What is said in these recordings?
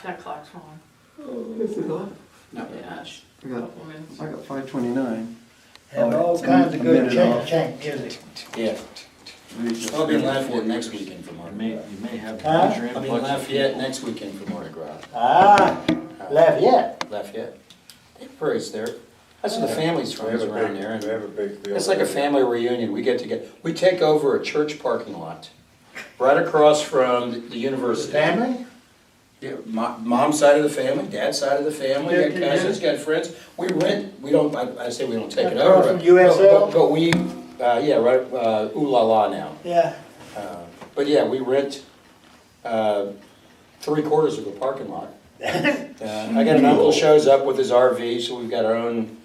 That clock's wrong. Is it on? No, yeah, it's a I got, couple minutes. I got 5:29. Have all it's a kinds of good minute off. chank music. Yeah, I'll be in Lafayette next weekend for Mardi You Gras. may have Huh? major I'll be in influx of Lafayette people. next weekend for Mardi Gras. Ah, Lafayette. Lafayette. They have parades there. That's where the families from is around there. We have a big field. It's like a family reunion. We get together. We take over a church parking lot, right across from the university. Family? Yeah, mom's side of the family, dad's side of the family, got cousins, got friends. We rent, we don't, I say we don't take it Across over. from USL? But we, yeah, right, Ooh La La now. Yeah. But yeah, we rent 3/4 of the parking lot. I got an uncle shows up with his RV, so we've got our own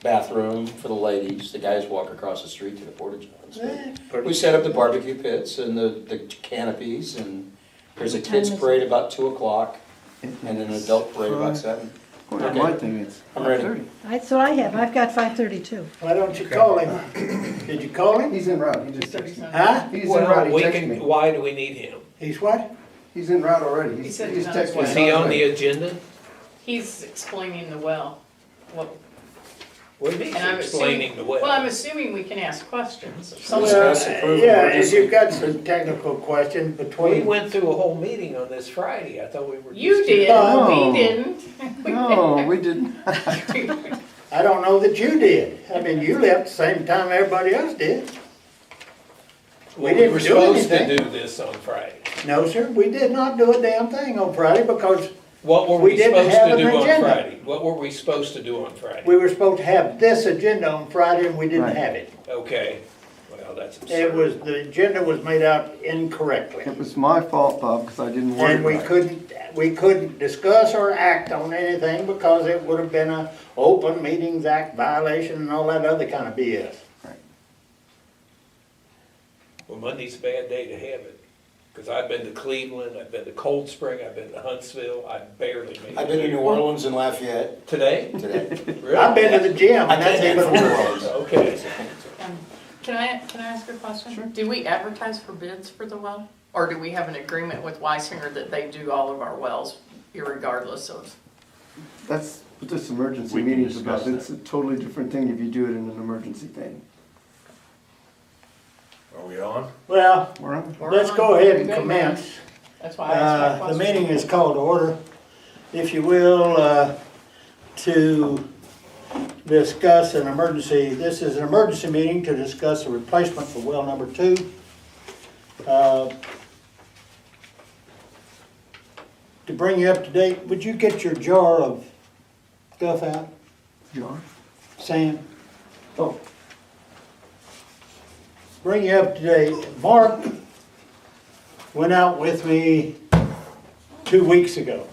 bathroom for the ladies. The guys walk across the street to the porta johns. But we set up the barbecue pits and the canopies, and there's a kids parade about 2 o'clock and an adult parade about 7. Well, Okay. my thing is I'm ready. 5:30. That's what I have, I've got 5:32. Why don't you call him? Did you call him? He's en route, he just texted me. Huh? He's en route, he we texted can, me. why do we need him? He's what? He's en route already. He He's said he's on texted his me. way. Is he on the agenda? He's explaining the well. What What do you And I'm mean explaining the Well, I'm well? assuming we can ask questions. Some Well, discuss, approve, yeah, if emergency. you've got some technical questions We between. went through a whole meeting on this Friday. I thought we were. You just- did, No. we didn't. No, we didn't. I don't know that you did. I mean, you left the same time everybody else did. Well, we didn't were do supposed to anything. do this on Friday. No, sir, we did not do a damn thing on Friday because What were We we didn't supposed have to an do on agenda. Friday? What were we supposed to do on Friday? we were supposed to have this agenda on Friday and we didn't Right. have it. Okay, well, that's It absurd. was, the agenda was made out incorrectly. It was my fault, Bob, because I didn't word it And we right. couldn't discuss or act on anything because it would have been a Open Meetings Act violation and all that other kind of BS. Well, Monday's a bad day to have it. Because I've been to Cleveland, I've been to Cold Spring, I've been to Huntsville, I barely made it. I've been to New Orleans and Lafayette Today? today. Really? I've been to the gym I and that's came in even from New worse. Orleans. Okay. Can I ask a question? Sure. Do we advertise for bids for the well? Or do we have an agreement with Weisinger that they do all of our wells irregardless of? That's what this emergency We can meeting's about. discuss It's a totally different thing if you do it in an emergency thing. Are we on? Well, We're on. let's go ahead and commence. That's why I asked my The question. meeting is called to order, if you will, to discuss an emergency, this is an emergency meeting to discuss a replacement for well number 2. To bring you up to date, would you get your jar of stuff out, John? Sam? Oh. Bring you up to date, Mark went out with me 2 weeks ago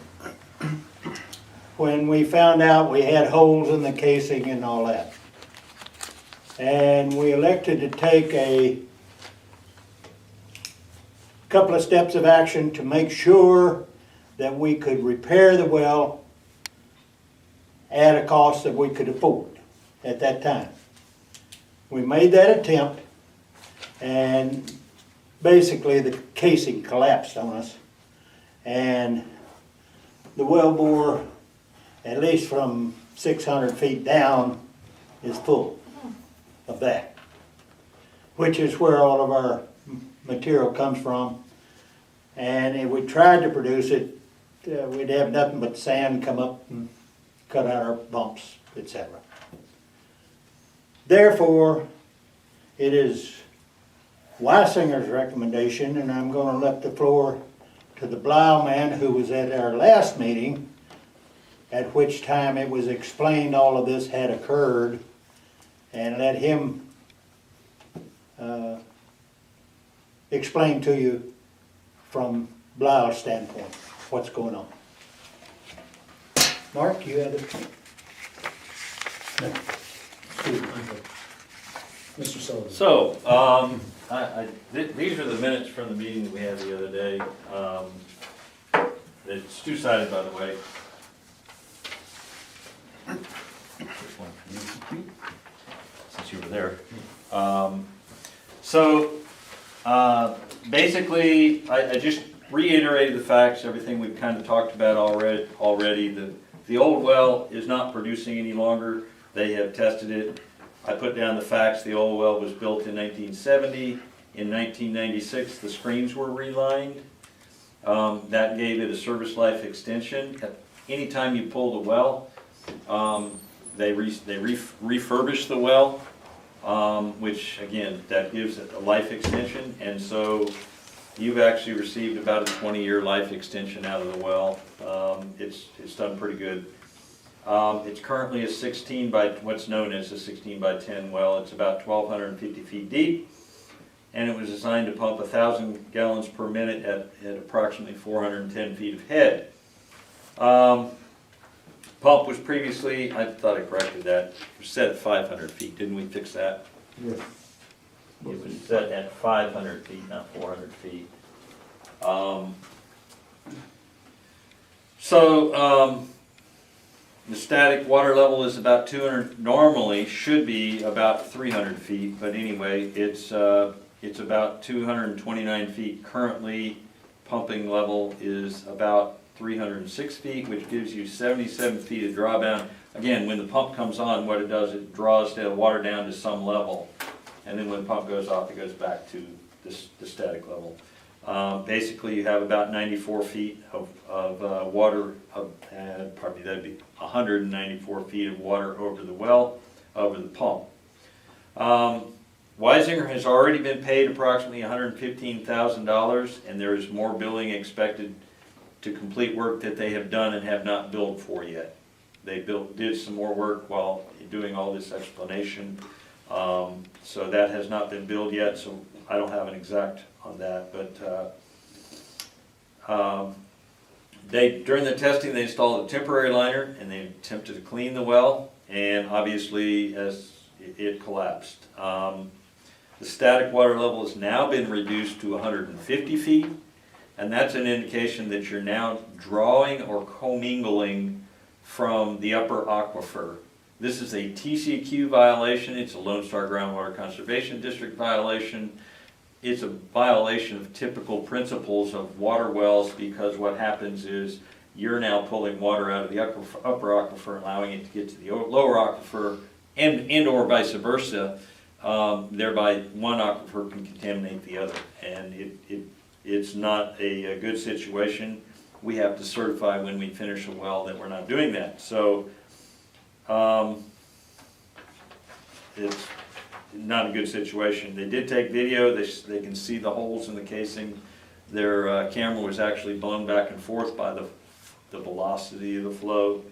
when we found out we had holes in the casing and all that. And we elected to take a couple of steps of action to make sure that we could repair the well at a cost that we could afford at that time. We made that attempt, and basically the casing collapsed on us, and the well bore, at least from 600 feet down, is full of that, which is where all of our material comes from. And if we tried to produce it, we'd have nothing but sand come up and cut out our bumps, etc. Therefore, it is Weisinger's recommendation, and I'm going to let the floor to the Blau man who was at our last meeting, at which time it was explained all of this had occurred, and let him explain to you from Blau's standpoint what's going on. Mark, you have it? Mr. Sullivan. So, these are the minutes from the meeting that we had the other day. It's two-sided, by the way. This one for you, since you were there. Basically, I just reiterated the facts, everything we've kind of talked about already. The old well is not producing any longer. They have tested it. I put down the facts. The old well was built in 1970. In 1996, the screens were relined. That gave it a service life extension. Anytime you pull the well, they refurbish the well, which again, that gives it a life extension. And so you've actually received about a 20-year life extension out of the well. It's done pretty good. It's currently a 16 by, what's known as a 16 by 10 well. It's about 1,250 feet deep, and it was designed to pump 1,000 gallons per minute at approximately 410 feet of head. Pump was previously, I thought I corrected that, was set at 500 feet. Didn't we fix that? Yes. It was set at 500 feet, not 400 feet. The static water level is about 200, normally should be about 300 feet, but anyway, it's about 229 feet. Currently, pumping level is about 306 feet, which gives you 77 feet of drawdown. Again, when the pump comes on, what it does, it draws the water down to some level. And then when the pump goes off, it goes back to the static level. Basically, you have about 94 feet of water, that'd be 194 feet of water over the well, over the pump. Weisinger has already been paid approximately $115,000, and there is more billing expected to complete work that they have done and have not billed for yet. They did some more work while doing all this explanation. So that has not been billed yet, so I don't have an exact on that, but during the testing they installed a temporary liner and they attempted to clean the well, and obviously as it collapsed. The static water level has now been reduced to 150 feet, and that's an indication that you're now drawing or commingling from the upper aquifer. This is a TCQ violation. It's a Lone Star Groundwater Conservation District violation. It's a violation of typical principles of water wells, because what happens is you're now pulling water out of the upper aquifer and allowing it to get to the lower aquifer, and or vice versa. Thereby one aquifer can contaminate the other, and it's not a good situation. We have to certify when we finish a well that we're not doing that. So it's not a good situation. They did take video. They can see the holes in the casing. Their camera was actually blown back and forth by the velocity of the flow.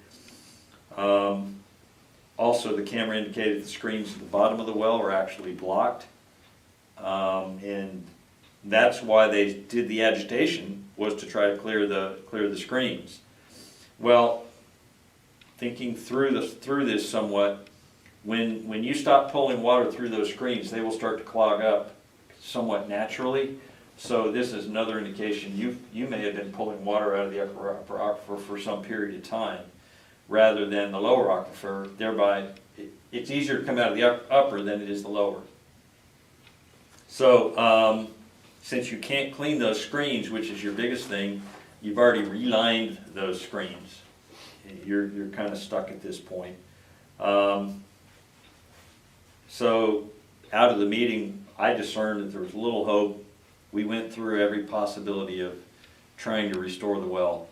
Also, the camera indicated the screens at the bottom of the well were actually blocked. And that's why they did the agitation, was to try to clear the screens. Well, thinking through this somewhat, when you stop pulling water through those screens, they will start to clog up somewhat naturally. So this is another indication you may have been pulling water out of the upper aquifer for some period of time, rather than the lower aquifer. Thereby, it's easier to come out of the upper than it is the lower. So since you can't clean those screens, which is your biggest thing, you've already relined those screens. You're kind of stuck at this point. So out of the meeting, I discerned that there was little hope. We went through every possibility of trying to restore the well,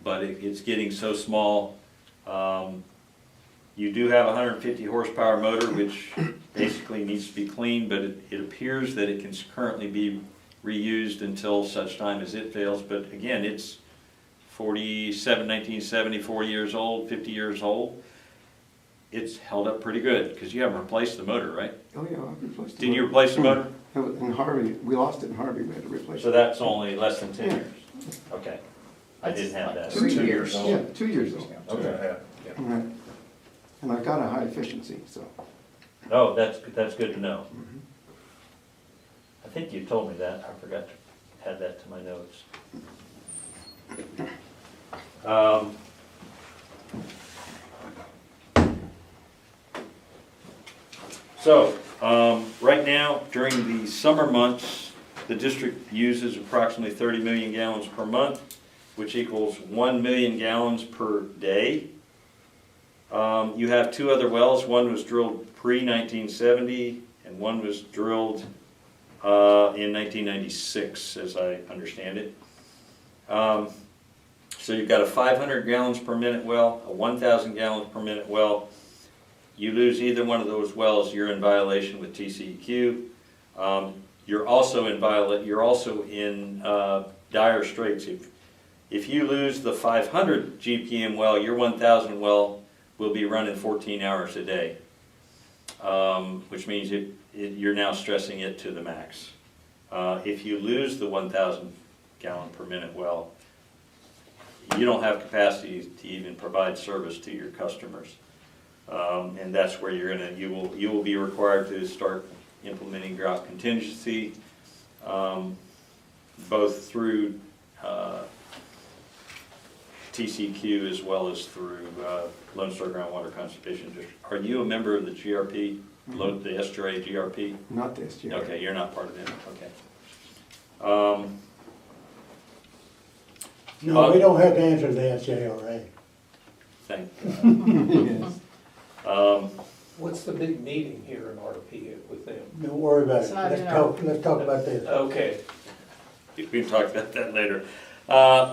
but it's getting so small. You do have a 150 horsepower motor, which basically needs to be cleaned, but it appears that it can currently be reused until such time as it fails. But again, it's 1970, 40 years old, 50 years old. It's held up pretty good, because you haven't replaced the motor, right? Oh, yeah, I replaced it. Did you replace the motor? In Harvey, we lost it in Harvey, we had to replace it. So that's only less than 10 years? Okay. I didn't have that. 2 2 years. years. Yeah, 2 years old. Okay. Right. And I've got a high efficiency, so. Oh, that's good to know. I think you told me that. I forgot to add that to my notes. Right now, during the summer months, The district uses approximately 30 million gallons per month, which equals 1 million gallons per day. You have two other wells. One was drilled pre-1970 and one was drilled in 1996, as I understand it. So you've got a 500 gallons per minute well, a 1,000 gallons per minute well. You lose either one of those wells, you're in violation with TCEQ. You're also in dire straits. If you lose the 500 GPM well, your 1,000 well will be running 14 hours a day, which means you're now stressing it to the max. If you lose the 1,000 gallon per minute well, you don't have capacity to even provide service to your customers. And that's where you will be required to start implementing drought contingency, both through TCQ as well as through Lone Star Groundwater Conservation District. Are you a member of the GRP, the SJRA GRP? Not this year. Okay, you're not part of it, okay. No, we don't have to answer the SJRA. Thank God. Yes. What's the big meeting here in RP with them? Don't worry about It's it. not Let's in talk about this. Okay, We can talk about that later.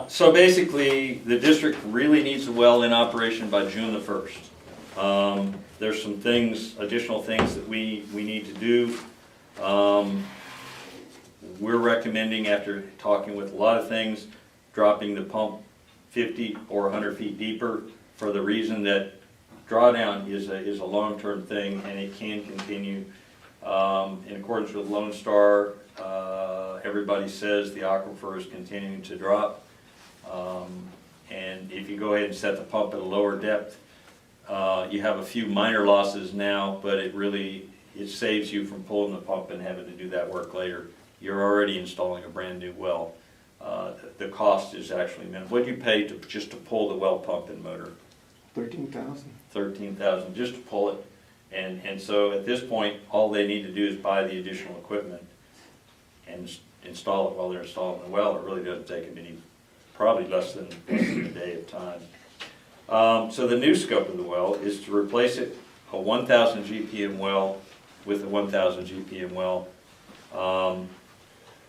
So basically, the district really needs a well in operation by June the 1st. There's some things, additional things that we need to do. We're recommending, after talking with a lot of things, dropping the pump 50 or 100 feet deeper for the reason that drawdown is a long-term thing and it can continue. In accordance with Lone Star, everybody says the aquifer is continuing to drop. And if you go ahead and set the pump at a lower depth, you have a few minor losses now, but it saves you from pulling the pump and having to do that work later. You're already installing a brand new well. The cost is actually minimal. What do you pay just to pull the well pump and motor? 13,000. $13,000 just to pull it. And so at this point, all they need to do is buy the additional equipment and install it while they're installing the well. It really doesn't take them probably less than a day of time. So the new scope of the well is to replace it, a 1,000 GPM well with a 1,000 GPM well.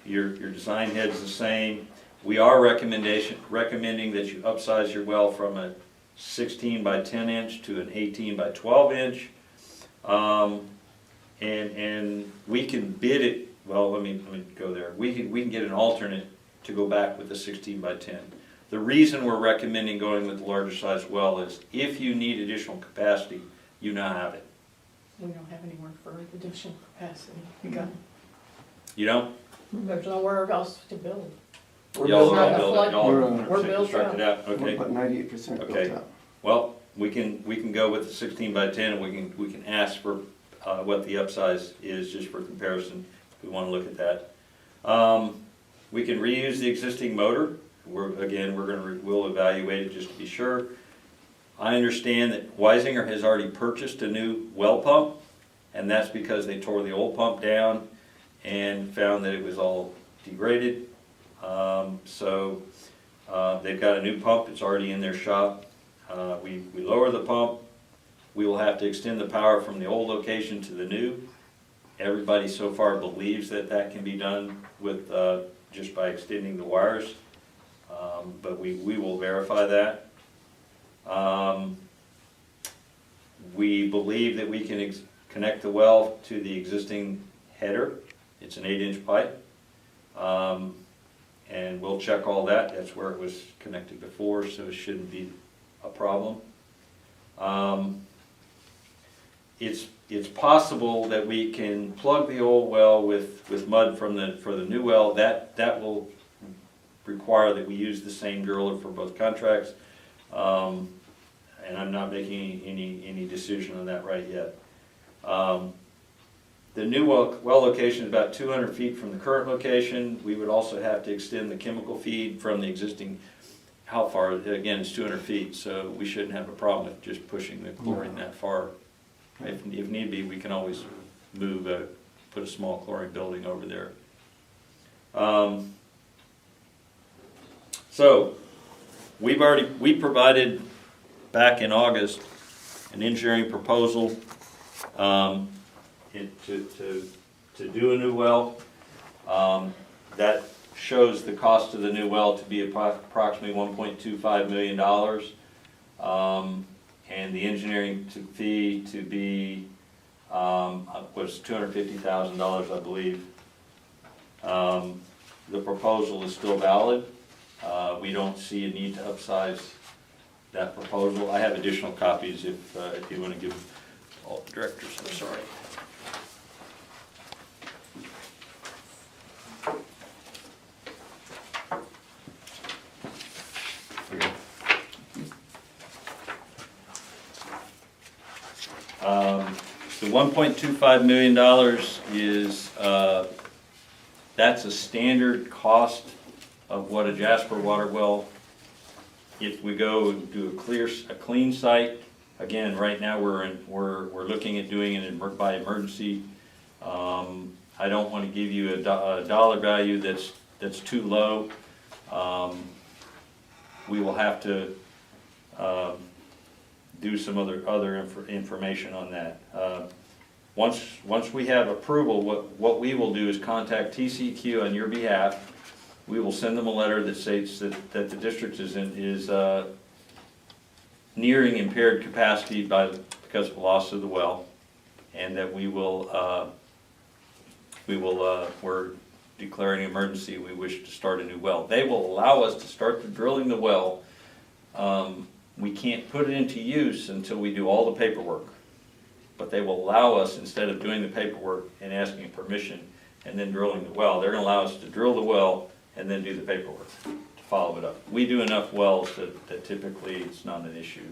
Your design head's the same. We are recommending that you upsize your well from a 16 by 10 inch to an 18 by 12 inch. And we can bid it, well, let me go there. We can get an alternate to go back with a 16 by 10. The reason we're recommending going with the larger size well is if you need additional capacity, you now have it. We don't have anywhere for additional capacity. You got, You don't? there's nowhere else to build. Y'all not are a building, flood- y'all are we're 100% built constructed out, We're okay. about 98% built Okay. out. Well, we can go with the 16 by 10 and we can ask for what the upsize is just for comparison, if we want to look at that. We can reuse the existing motor. We'll evaluate it just to be sure. I understand that Weisinger has already purchased a new well pump, and that's because they tore the old pump down and found that it was all degraded. So they've got a new pump, it's already in their shop. We lower the pump, we will have to extend the power from the old location to the new. Everybody so far believes that that can be done with just by extending the wires, but we will verify that. We believe that we can connect the well to the existing header. It's an 8-inch pipe. And we'll check all that. That's where it was connected before, so it shouldn't be a problem. It's possible that we can plug the old well with mud for the new well. That will require that we use the same driller for both contracts. And I'm not making any decision on that right yet. The new well location is about 200 feet from the current location. We would also have to extend the chemical feed from the existing, how far? Again, it's 200 feet, so we shouldn't have a problem with just pushing the chlorine that far. If need be, we can always move, put a small chlorine building over there. So, we provided back in August an engineering proposal to do a new well. That shows the cost of the new well to be approximately $1.25 million. And the engineering fee to be, was $250,000, I believe. The proposal is still valid. We don't see a need to upsize that proposal. I have additional copies if you want to give all the directors, I'm sorry. The $1.25 million is, that's a standard cost of what a Jasper water well, if we go and do a clean site. Again, right now we're looking at doing it by emergency. I don't want to give you a dollar value that's too low. We will have to do some other information on that. Once we have approval, what we will do is contact TCEQ on your behalf. We will send them a letter that states that the district is nearing impaired capacity because of the loss of the well, and that we're declaring an emergency. We wish to start a new well. They will allow us to start drilling the well. We can't put it into use until we do all the paperwork. But they will allow us, instead of doing the paperwork and asking permission and then drilling the well, they're gonna allow us to drill the well and then do the paperwork to follow it up. We do enough wells that typically it's not an issue.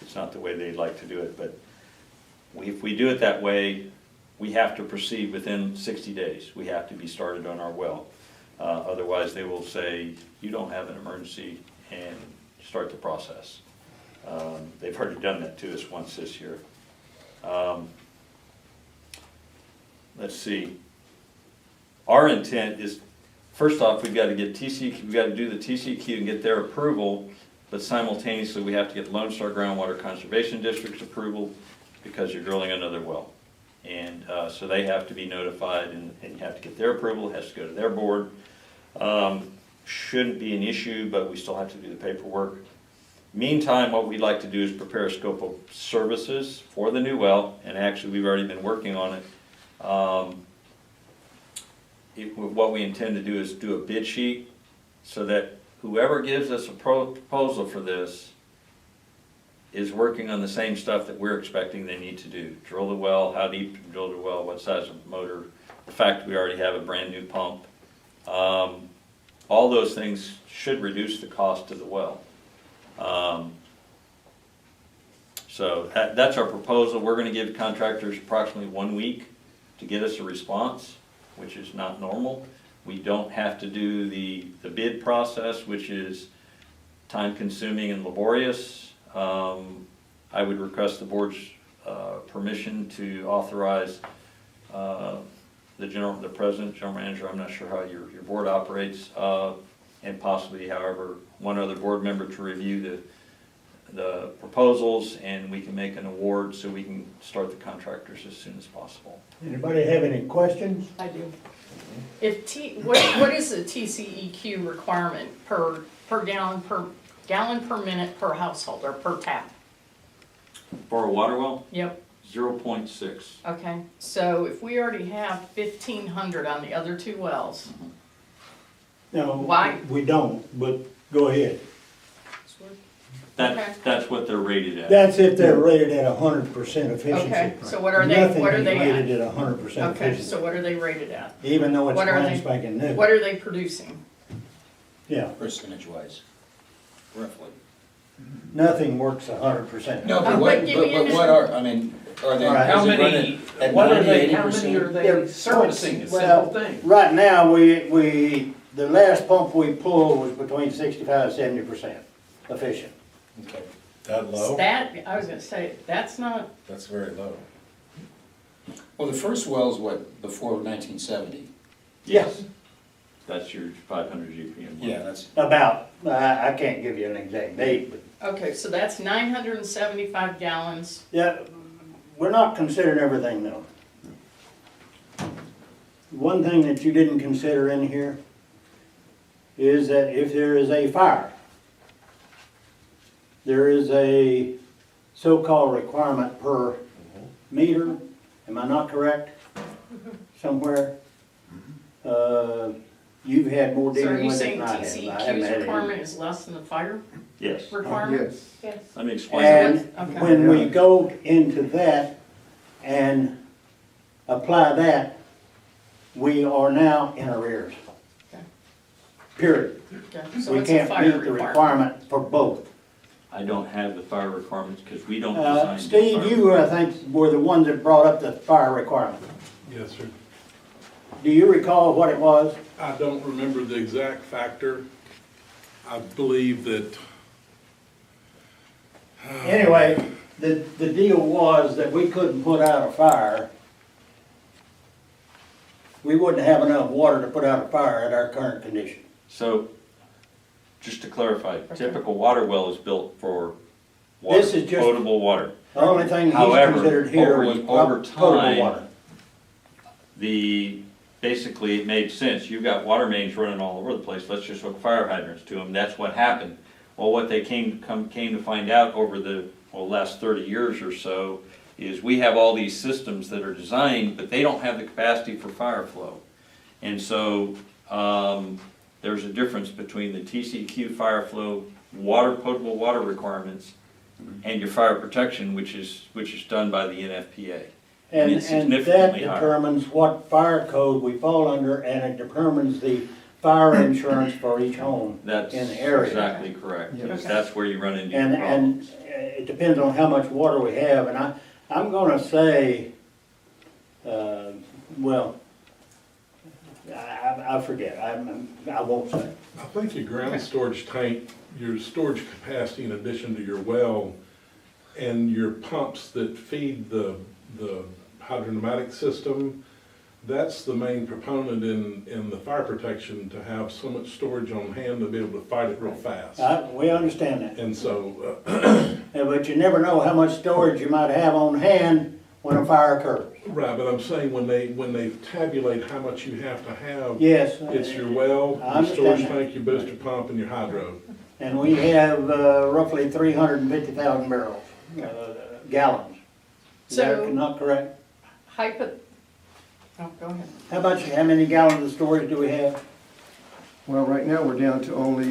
It's not the way they'd like to do it, but if we do it that way, we have to proceed within 60 days. We have to be started on our well. Otherwise, they will say, you don't have an emergency, and start the process. They've already done that to us once this year. Let's see. Our intent is, first off, we've got to get TCEQ, we've got to do the TCEQ and get their approval, but simultaneously we have to get Lone Star Groundwater Conservation District's approval because you're drilling another well. And so they have to be notified, and you have to get their approval, it has to go to their board. Shouldn't be an issue, but we still have to do the paperwork. Meantime, what we'd like to do is prepare a scope of services for the new well, and actually we've already been working on it. What we intend to do is do a bid sheet so that whoever gives us a proposal for this is working on the same stuff that we're expecting they need to do. Drill the well, how deep to drill the well, what size of motor, the fact we already have a brand new pump. All those things should reduce the cost of the well. So that's our proposal. We're going to give contractors approximately 1 week to get us a response, which is not normal. We don't have to do the bid process, which is time consuming and laborious. I would request the board's permission to authorize the president, general manager, I'm not sure how your board operates, and possibly, however, one other board member to review the proposals, and we can make an award so we can start the contractors as soon as possible. Anybody have any questions? I do. What is the TCEQ requirement per gallon per minute per household or per tap? For a water well, Yep. 0.6. Okay, so if we already have 1,500 on the other two wells, No, Why? we don't, but go ahead. Okay. That's what they're rated at. That's if they're rated at 100% efficiency. Okay, so what are they Nothing at? is rated at 100% okay, efficiency, so what are they rated at? even though it's what are brand they- spanking new. What are they producing? Yeah, Percentage wise, roughly. nothing works 100%. No, but Oh, what, but give me but what are, I mean, are they, All right. How is it many, running at what are 90, they, how 80%? many are They're they servicing? A well, simple thing. Right now, the last pump we pulled was between 65 and 70% efficient. Okay. That low? That, I was gonna say, that's not, That's very low. Well, the first well's what, before 1970? Yes. That's your 500 GPM. Yeah, that's, About, I can't give you an exact date, but, Okay, so that's 975 gallons. yeah, we're not considering everything though. One thing that you didn't consider in here is that if there is a fire, there is a so-called requirement per meter, am I not correct? Somewhere? You've had more So are dealing you with it saying than I have. I haven't TCEQ's had any. requirement is less than the fire Yes, requirement? Yes. Yes. let me explain. And Okay. when we go into that and apply that, we are now in arrears. Okay. Period. Okay, so We it's a can't fire meet the requirement. requirement for both. I don't have the fire requirements because we don't design. the Steve, fire- you, I think, were the ones that brought up the fire requirement. Yes, sir. Do you recall what it was? I don't remember the exact factor. I believe that, Anyway, the deal was that we couldn't put out a fire. We wouldn't have enough water to put out a fire at our current condition. So, just to clarify, typical water well is built for water, This is just- potable water. The only thing he's However, considered here over- was over potable time, water. Basically, it made sense. You've got water mains running all over the place. Let's just hook fire hydrants to them. That's what happened. Well, what they came to find out over the last 30 years or so is we have all these systems that are designed, but they don't have the capacity for fire flow. And so there's a difference between the TCEQ fire flow, potable water requirements, and your fire protection, which is done by the NFPA. And it's that significantly higher. determines what fire code we fall under, and it determines the fire insurance for each home That's in the area. exactly correct. Yeah. Because that's where you run into your And problems. it depends on how much water we have, and I'm gonna say, well, I forget, I won't say. I think your ground storage tank, your storage capacity in addition to your well, and your pumps that feed the hydropneumatic system, that's the main proponent in the fire protection, to have so much storage on hand to be able to fight it real fast. We understand that. And so, Yeah, but you never know how much storage you might have on hand when a fire occurs. right, but I'm saying when they tabulate how much you have to have, Yes. it's your well, I your storage understand that. tank, your booster pump, and your hydro. And we have roughly 350,000 barrels, gallons. Is that So- not correct? Oh, go ahead. How many gallons of storage do we have? Well, right now, we're down to only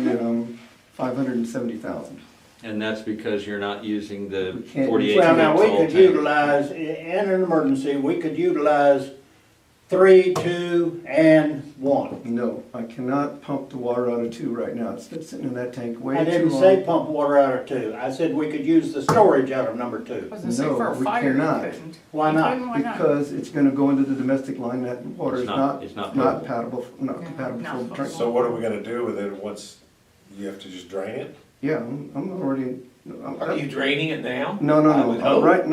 570,000. And that's because you're not using the We can't- 48 Well, now, we volt could tank. utilize, in an emergency, we could utilize 3, 2, and 1. No, I cannot pump the water out of 2 right now. It's been sitting in that tank way I too didn't long. say pump water out of 2. I said we could use the storage out of number 2. I was gonna say, No, for a we fire, you cannot. couldn't. Why You not? couldn't? Why not? Because it's gonna go into the domestic line, that water is It's not- not, it's not not potable. compatible Not for potable. drinking. So what are we gonna do with it once, you have to just drain it? Yeah, I'm already, Are you draining it now? no, no, I would no,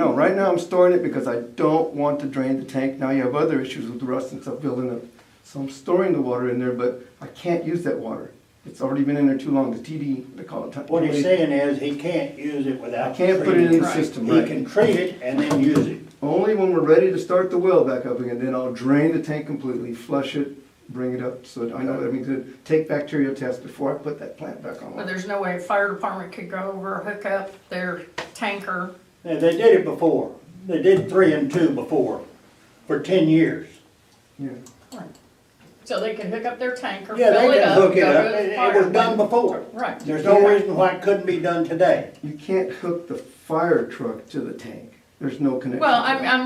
hope. right now I'm storing it because I don't want to drain the tank. Now you have other issues with rust and stuff building up. So I'm storing the water in there, but I can't use that water. It's already been in there too long, the TD, they call it. What he's saying is he can't use it without. I can't put it in the Right. system, He right? can treat it and then use it. Only when we're ready to start the well back up again, then I'll drain the tank completely, flush it, bring it up, so that I know what I mean to take bacteria tests before I put that plant back on. But there's no way a fire department could go over, hook up their tanker. Yeah, they did it before. They did 3 and 2 before, for 10 years. Yeah. So they could hook up their tanker, Yeah, fill they it can up, hook it go up. to the It fire. was done before. Right. There's no reason why it couldn't be done today. You can't hook the fire truck to the tank. There's no connection. Well, to that. I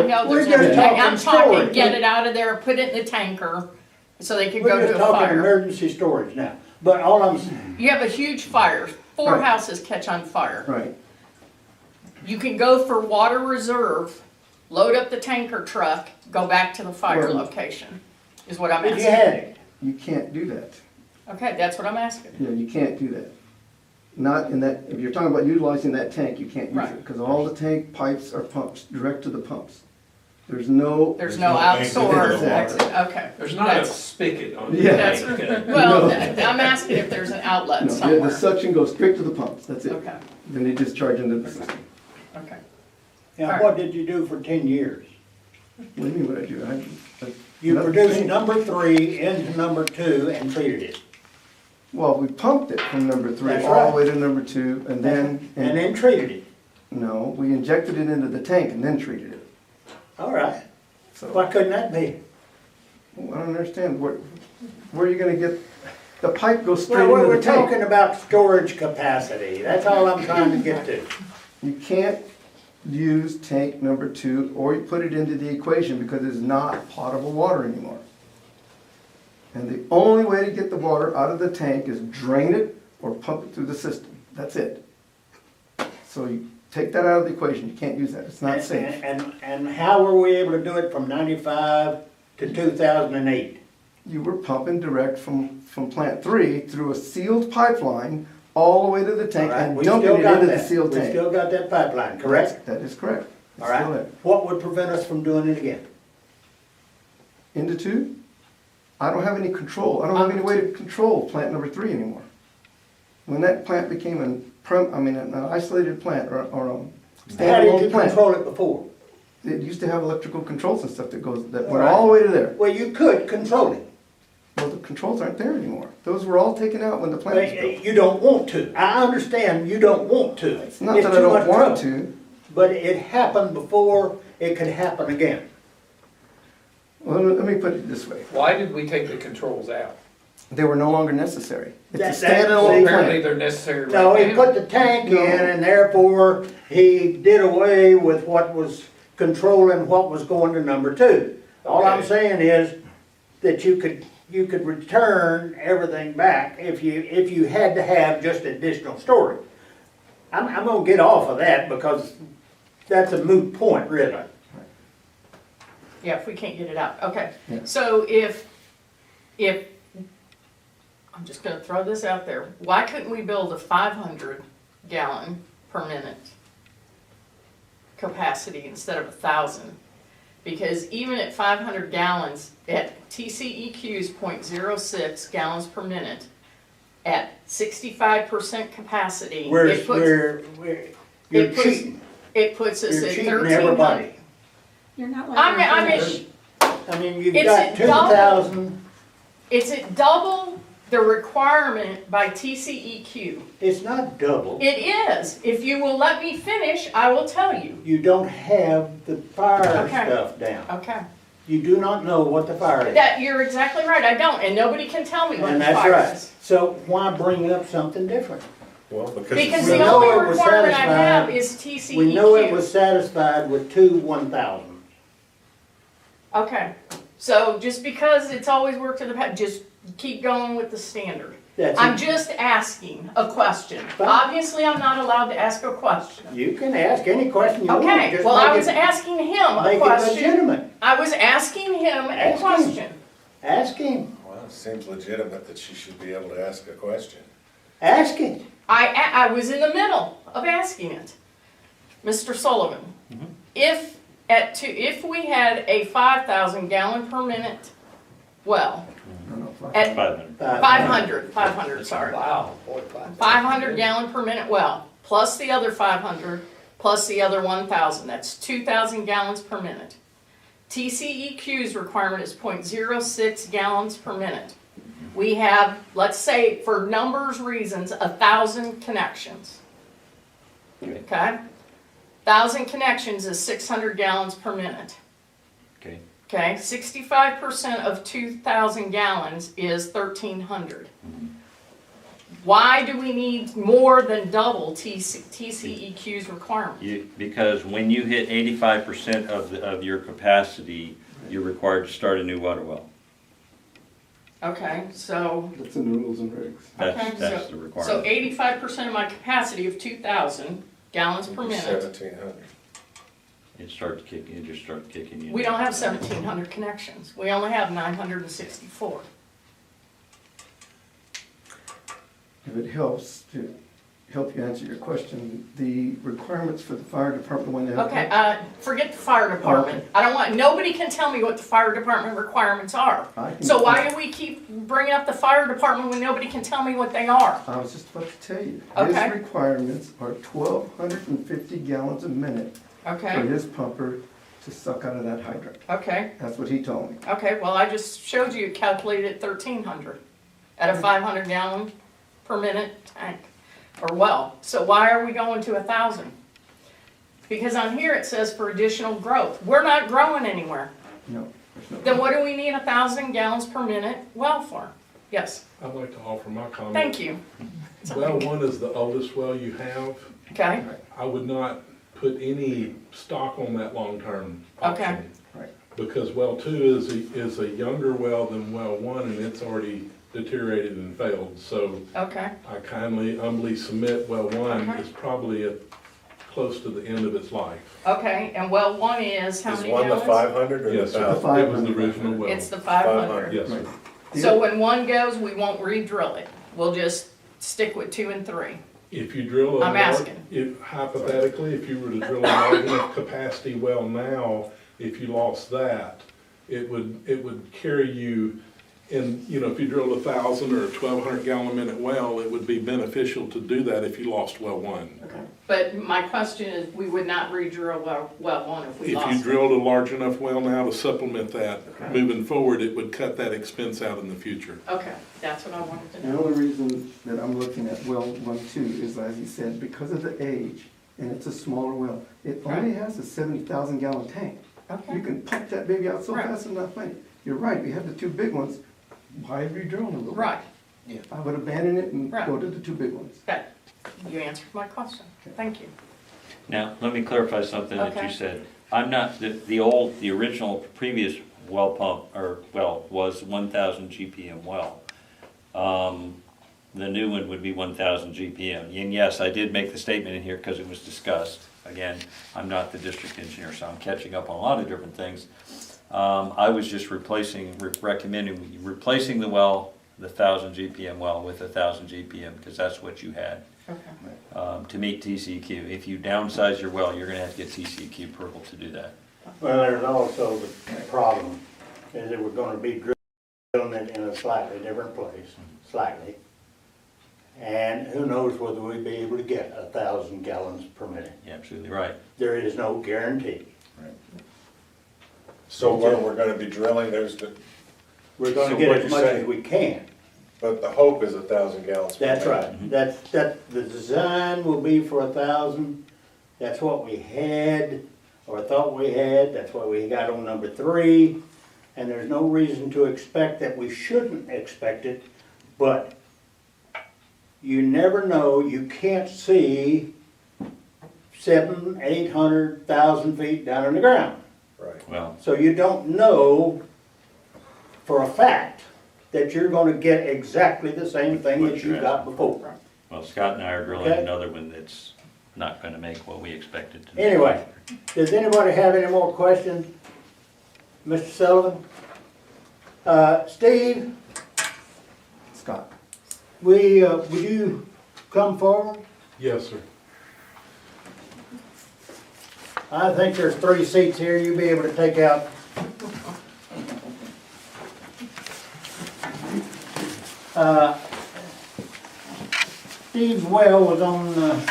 know We're there's no, just I'm talking talking, storage. get it out of there, put it in the tanker, so they could We're go just to a talking fire. emergency storage now. But all I'm saying, You have a huge fire, 4 Right. houses catch on fire. Right, You can go for water reserve, load up the tanker truck, go back to the fire Well- location, is what I'm if you asking. had it, you can't do that. Okay, that's what I'm asking. Yeah, you can't do that. Not in that, if you're talking about utilizing that tank, you can't use Right. it, because all the tank pipes are pumps, direct to the pumps. There's no, There's no no outdoor exit. exit, okay. There's not a That's- spigot on the Yeah. tank. Well, No. I'm asking if there's an outlet no, the somewhere. suction goes straight to the pumps, that's it. Okay, Then they discharge into the system. okay. Now, what did you do for 10 years? What do you mean what I do? You Nothing produced changed. number 3 into number 2 and treated it. Well, we pumped it from number 3 That's all right. the way to number 2, and then, And then treated it. no, we injected it into the tank and then treated it. All right. So, Why couldn't that be? I don't understand, where are you gonna get, the pipe goes straight Well, into we're the tank. talking about storage capacity. That's all I'm trying to get to. You can't use tank number 2 or you put it into the equation because it's not potable water anymore. And the only way to get the water out of the tank is drain it or pump it through the system. That's it. So you take that out of the equation. You can't use that. It's not safe. And how were we able to do it from 95 to 2008? You were pumping direct from plant 3 through a sealed pipeline all the way to the tank All right, and we dumping still it got into the that. sealed We tank. still got that pipeline, correct? That is correct. It's All right. still there. What would prevent us from doing it again? Into 2? I don't have any control. I don't have any way to control plant number 3 anymore. When that plant became an isolated plant or a How did standalone you plant, control it before? it used to have electrical controls and stuff that went All right. all the way to there. Well, you could control it. Well, the controls aren't there anymore. Those were all taken out when the plant was built. You don't want to. I understand you don't want to. It's not that I too don't much want trouble. to. But it happened before it could happen again. Well, let me put it this way. Why did we take the controls out? They were no longer necessary. It's a That- standalone Apparently plant. they're necessary No, right he now. put the tank No. in and therefore he did away with what was controlling what was going to number 2. All I'm Okay. saying is that you could return everything back if you had to have just additional storage. I'm gonna get off of that because that's a moot point, really. Yeah, if we can't get it out, okay. Yeah. So if, I'm just gonna throw this out there, why couldn't we build a 500 gallon per minute capacity instead of 1,000? Because even at 500 gallons, at TCEQ's 0.06 gallons per minute, at 65% capacity, You're it puts cheating. it puts us You're at cheating 1,300. everybody. You're not I letting. mean, I mean, you've It's got a 2,000, it's at double the requirement by TCEQ. it's not double. It is. If you will let me finish, I will tell you. You don't have the fire Okay. stuff down. Okay. You do not know what the fire is. That, you're exactly right. I don't, and nobody can tell me what And the that's fire right. is. So why bring up something different? Well, because. Because We the know only it was requirement I have satisfied. is TCEQ. We know it was satisfied with 1,000. Okay. So just because it's always worked in the past, just keep going with the standard. That's I'm it. just asking a question. Fine. Obviously, I'm not allowed to ask a question. You can ask any question you want. Okay, just well, I make was it- asking him a Make it question. legitimate. I was asking him a Ask him. question. Ask him. Well, it seems legitimate that she should be able to ask a question. Ask it. I was in the middle of asking it. Mr. Sullivan, if we had a 5,000 gallon per minute well, at 500, sorry. Wow, boy, 500 gallon per minute well, plus the other 500, plus the other 1,000, that's 2,000 gallons per minute. TCEQ's requirement is 0.06 gallons per minute. We have, let's say, for numbers reasons, 1,000 connections. Okay? 1,000 connections is 600 gallons per minute. Okay. Okay, 65% of 2,000 gallons is 1,300. Why do we need more than double TCEQ's requirement? Because when you hit 85% of your capacity, you're required to start a new water well. Okay, so, That's in the rules and regs. okay, That's the so requirement. 85% of my capacity of 2,000 gallons per minute. 1,700. It just starts kicking in. We don't have 1,700 connections. We only have 964. If it helps, help you answer your question, the requirements for the fire department when they have. Okay, forget the fire department. I don't want, nobody can tell me what the fire department requirements are. I can- So why do we keep bringing up the fire department when nobody can tell me what they are? I was just about to tell you. Okay. His requirements are 1,250 gallons a minute for Okay, his pumper to suck out of that hydrant. okay, That's what he told me. okay, well, I just showed you it calculated at 1,300 at a 500 gallon per minute tank or well. So why are we going to 1,000? Because on here it says for additional growth. We're not growing anywhere. No, there's no. Then what do we need 1,000 gallons per minute well for? Yes, I'd like to offer my comment. thank you. Well one is the oldest well you have. Okay, I would not put any stock on that long-term Okay. option. Right. Because well two is a younger well than well one, and it's already deteriorated and failed. So okay, I kindly, humbly submit well one Okay. is probably close to the end of its life. okay, and well one is how Is many one the gallons? 500 or the Yes, sir. 1,000? It was the original well. It's the 500. Yes, sir. So when one goes, we won't re-drill it. We'll just stick with 2 and 3. If you drill a I'm large, asking. if hypothetically, if you were to drill a large enough capacity well now, if you lost that, it would carry you in, you know, if you drilled 1,000 or a 1,200 gallon a minute well, it would be beneficial to do that if you lost well one. But my question is, we would not re-drill well one if we If you lost it. drilled a large enough well now to supplement that, moving forward, it would cut that expense out in the future. Okay, that's what I wanted to The know. only reason that I'm looking at well 1-2 is, as he said, because of the age, and it's a smaller well. It only has a 70,000 gallon tank. You Okay, can pump that baby out so Right. fast and not money. You're right, we have the 2 big ones. Why re-drill them a little? bit? right, I would abandon it and Right. go to the 2 big ones. that, you answered my question. Thank you. Now, let me clarify something that Okay. you said. I'm not, the original previous well pump, or well, was 1,000 GPM well. The new one would be 1,000 GPM. And yes, I did make the statement in here because it was discussed. Again, I'm not the district engineer, so I'm catching up on a lot of different things. I was just recommending replacing the well, the 1,000 GPM well with 1,000 GPM, because that's what you had. Okay. To meet TCEQ. If you downsize your well, you're gonna have to get TCEQ approval to do that. Well, there's also the problem, is that we're gonna be drilling it in a slightly different place, slightly. And who knows whether we'll be able to get 1,000 gallons per minute. You're absolutely right. There is no guarantee. So when we're gonna be drilling, We're gonna So get what'd as you much say? as we can. but the hope is 1,000 gallons per minute. That's right. The design will be for 1,000. That's what we had, or thought we had. That's what we got on number 3. And there's no reason to expect that we shouldn't expect it, but you never know. You can't see 700, 800, 1,000 feet down in the ground. Right. Well, So you don't know for a fact that you're gonna get exactly the same thing What that you're you got before. well, Scott and I are drilling Okay. another one that's not gonna make what we expected to. Anyway, does anybody have any more questions? Mr. Sullivan? Steve, Scott. would you come forward? Yes, sir. I think there's 3 seats here, you'll be able to take out. Steve's well was on,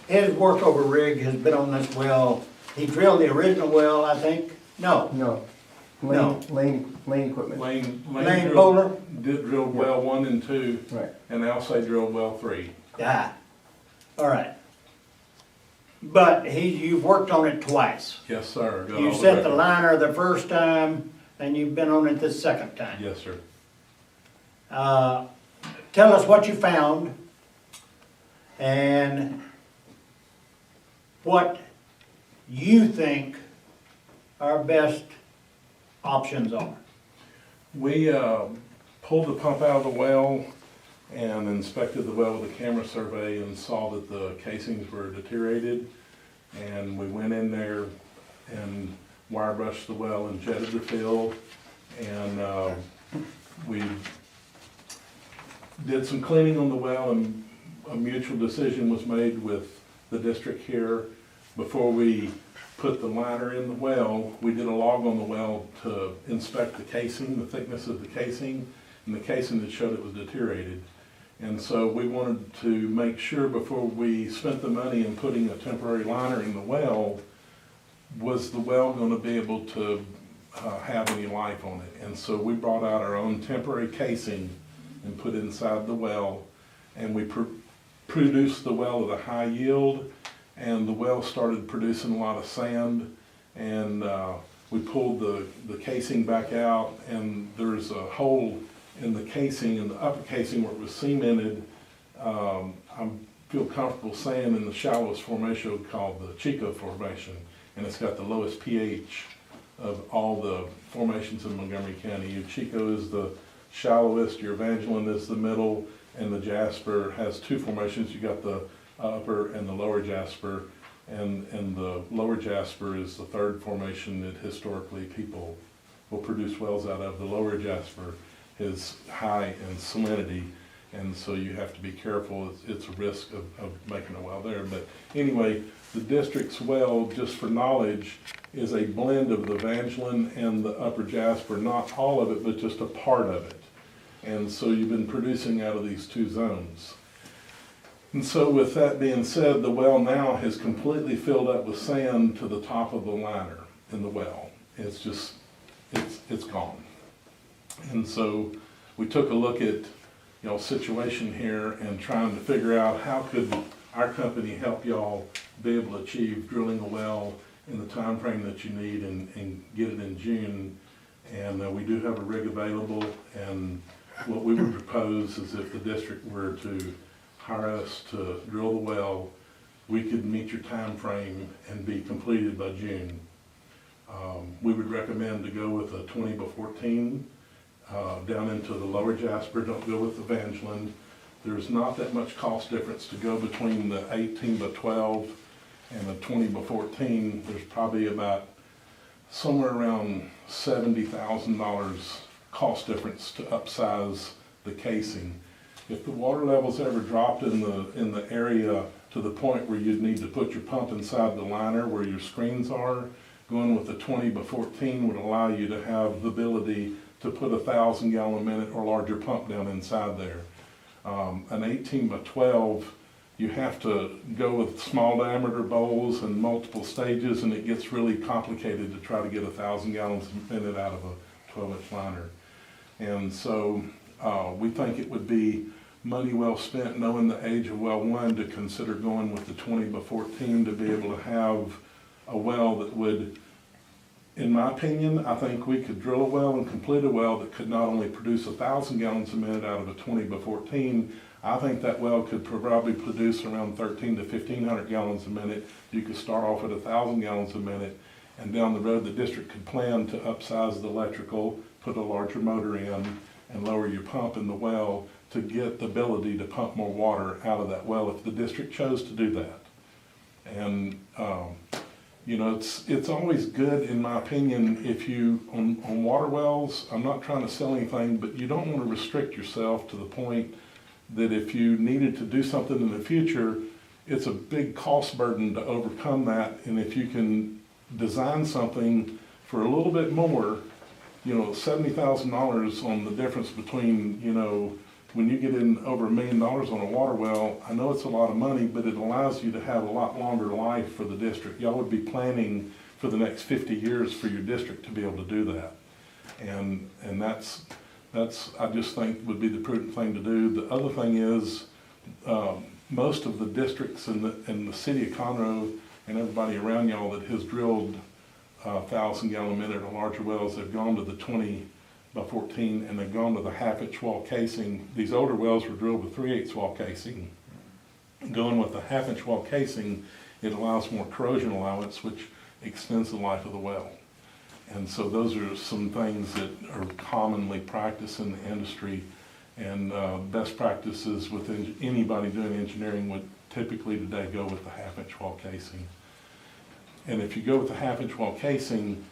his workover rig has been on this well. He drilled the original well, I think. No, No. No. Lane equipment. Lane Lane drilled- Bowler? Did drill well 1 and 2, Right. and Alsay drilled well 3. ah, all right. But you've worked on it twice. Yes, sir. Got You all set the records. liner the first time, and you've been on it this second time. Yes, sir. Tell us what you found, and what you think our best options are. We pulled the pump out of the well and inspected the well with a camera survey and saw that the casings were deteriorated. And we went in there and wire brushed the well and jetted the field. And we did some cleaning on the well, and a mutual decision was made with the district here. Before we put the liner in the well, we did a log on the well to inspect the casing, the thickness of the casing, and the casing that showed it was deteriorated. And so we wanted to make sure before we spent the money in putting a temporary liner in the well, was the well going to be able to have any life on it. And so we brought out our own temporary casing and put it inside the well, and we produced the well at a high yield, and the well started producing a lot of sand, and we pulled the casing back out, and there's a hole in the casing, in the upper casing where it was cemented. I feel comfortable saying in the shallowest formation called the Chico Formation, and it's got the lowest pH of all the formations in Montgomery County. Your Chico is the shallowest, your Evangeline is the middle, and the Jasper has two formations. You got the upper and the lower Jasper, and the lower Jasper is the third formation that historically people will produce wells out of. The lower Jasper is high in salinity, and so you have to be careful. It's a risk of making a well there. But anyway, the district's well, just for knowledge, is a blend of the Evangeline and the upper Jasper, not all of it, but just a part of it. And so you've been producing out of these two zones. And so with that being said, the well now has completely filled up with sand to the top of the liner in the well. It's just, it's gone. And so we took a look at, y'all's situation here and trying to figure out how could our company help y'all be able to achieve drilling a well in the time frame that you need and get it in June. And we do have a rig available, and what we would propose is if the district were to hire us to drill the well, we could meet your time frame and be completed by June. We would recommend to go with a 20x14 down into the lower Jasper. Don't go with Evangeline. There's not that much cost difference to go between the 18x12 and the 20x14. There's probably about somewhere around $70,000 cost difference to upsize the casing. If the water levels ever dropped in the area to the point where you'd need to put your pump inside the liner where your screens are, going with the 20x14 would allow you to have the ability to put a 1,000-gallon-a-minute or larger pump down inside there. An 18x12, you have to go with small diameter bowls and multiple stages, and it gets really complicated to try to get 1,000 gallons a minute out of a 12-inch liner. And so we think it would be money well spent, knowing the age of well one, to consider going with the 20x14 to be able to have a well that would, in my opinion, I think we could drill a well and complete a well that could not only produce 1,000 gallons a minute out of a 20x14, I think that well could probably produce around 1,300 to 1,500 gallons a minute. You could start off at 1,000 gallons a minute, and down the road the district could plan to upsize the electrical, put a larger motor in, and lower your pump in the well to get the ability to pump more water out of that well if the district chose to do that. And you know, it's always good, in my opinion, if you, on water wells, I'm not trying to sell anything, but you don't want to restrict yourself to the point that if you needed to do something in the future, it's a big cost burden to overcome that. And if you can design something for a little bit more, you know, $70,000 on the difference between, you know, when you get in over $1 million on a water well, I know it's a lot of money, but it allows you to have a lot longer life for the district. Y'all would be planning for the next 50 years for your district to be able to do that. And that's I just think would be the prudent thing to do. The other thing is, most of the districts in the city of Conroe and everybody around y'all that has drilled 1,000 gallon a minute or larger wells, they've gone to the 20x14 and they've gone to the half-inch wall casing. These older wells were drilled with 3/8 wall casing. Going with the half-inch wall casing, it allows more corrosion allowance, which extends the life of the well. And so those are some things that are commonly practiced in the industry, and best practices with anybody doing engineering would typically today go with the half-inch wall casing. And if you go with the half-inch wall casing,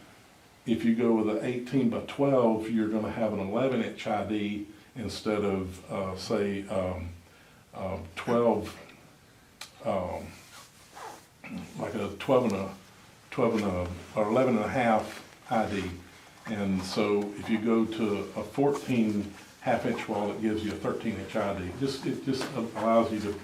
if you go with an 18 by 12, you're gonna have an 11-inch ID instead of, say, 12, like a or 11 and a half ID. And so if you go to a 14 half-inch well, it gives you a 13-inch ID. It just allows you to,